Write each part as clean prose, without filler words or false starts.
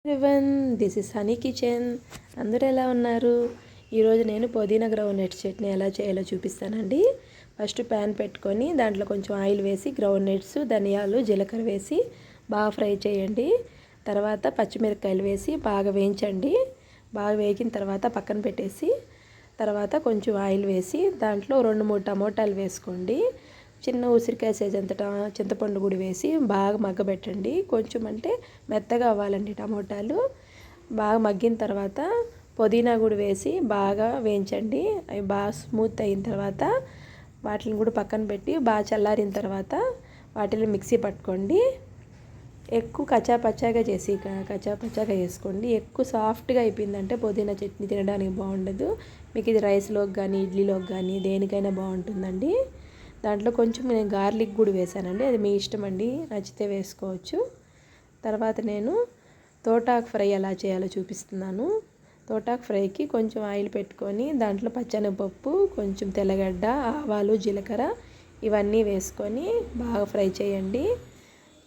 Everyone, this is honey kitchen. అందరూ ఎలా ఉన్నారు? ఈరోజు నేను పుదీనా గ్రౌండ్ నట్స్ చట్నీ ఎలా చేయాలో చూపిస్తానండి. ఫస్ట్ ప్యాన్ పెట్టుకొని దాంట్లో కొంచెం ఆయిల్ వేసి గ్రౌండ్ నట్స్, ధనియాలు, జీలకర్ర వేసి బాగా ఫ్రై చేయండి. తర్వాత పచ్చిమిరపకాయలు వేసి బాగా వేయించండి. బాగా వేగిన తర్వాత పక్కన పెట్టేసి తర్వాత కొంచెం ఆయిల్ వేసి దాంట్లో 2-3 టమోటాలు వేసుకోండి. చిన్న ఉసిరికాయ సైజ్ అంత చింతపండు కూడా వేసి బాగా మగ్గబెట్టండి. కొంచెం అంటే మెత్తగా అవ్వాలండి టమోటాలు. బాగా మగ్గిన తర్వాత పుదీనా కూడా వేసి బాగా వేయించండి. అవి బాగా స్మూత్ అయిన తర్వాత వాటిని కూడా పక్కన పెట్టి బాగా చల్లారిన తర్వాత వాటిని మిక్సీ పట్టుకోండి. ఎక్కువ కచ్చాపచ్చాగా వేసుకోండి. ఎక్కువ సాఫ్ట్గా అయిపోయిందంటే పుదీనా చట్నీ తినడానికి బాగుండదు. మీకు ఇది రైస్లోకి కానీ ఇడ్లీలోకి కానీ దేనికైనా బాగుంటుందండి. దాంట్లో కొంచెం నేను గార్లిక్ కూడా వేసానండి, అది మీ ఇష్టం అండి, నచ్చితే వేసుకోవచ్చు. తర్వాత నేను తోటాకు ఫ్రై ఎలా చేయాలో చూపిస్తున్నాను. తోటాకు ఫ్రైకి కొంచెం ఆయిల్ పెట్టుకొని దాంట్లో పచ్చెనగపప్పు, కొంచెం తెల్లగడ్డ, ఆవాలు, జీలకర్ర ఇవన్నీ వేసుకొని బాగా ఫ్రై చేయండి.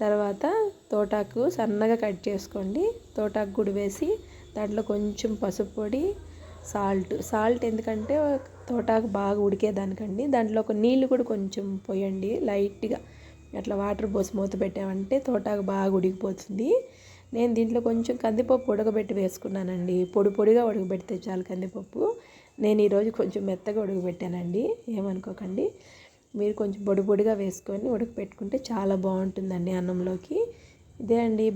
తర్వాత తోటాకు సన్నగా కట్ చేసుకోండి. తోటాకు కూడా వేసి దాంట్లో కొంచెం పసుపు పొడి, సాల్ట్ ఎందుకంటే తోటాకు బాగా ఉడికేదానికండి. దాంట్లో ఒక నీళ్ళు కూడా కొంచెం పోయండి లైట్గా. అట్లా వాటర్ పోసి మూత పెట్టామంటే తోటాకు బాగా ఉడికిపోతుంది. నేను దీంట్లో కొంచెం కందిపప్పు ఉడకబెట్టి వేసుకున్నానండి. పొడిగా ఉడకబెడితే చాలు కందిపప్పు. నేను ఈరోజు కొంచెం మెత్తగా ఉడకబెట్టానండి, ఏమనుకోకండి. మీరు కొంచెం పొడిగా వేసుకొని ఉడకబెట్టుకుంటే చాలా బాగుంటుందండి అన్నంలోకి. ఇదే అండి.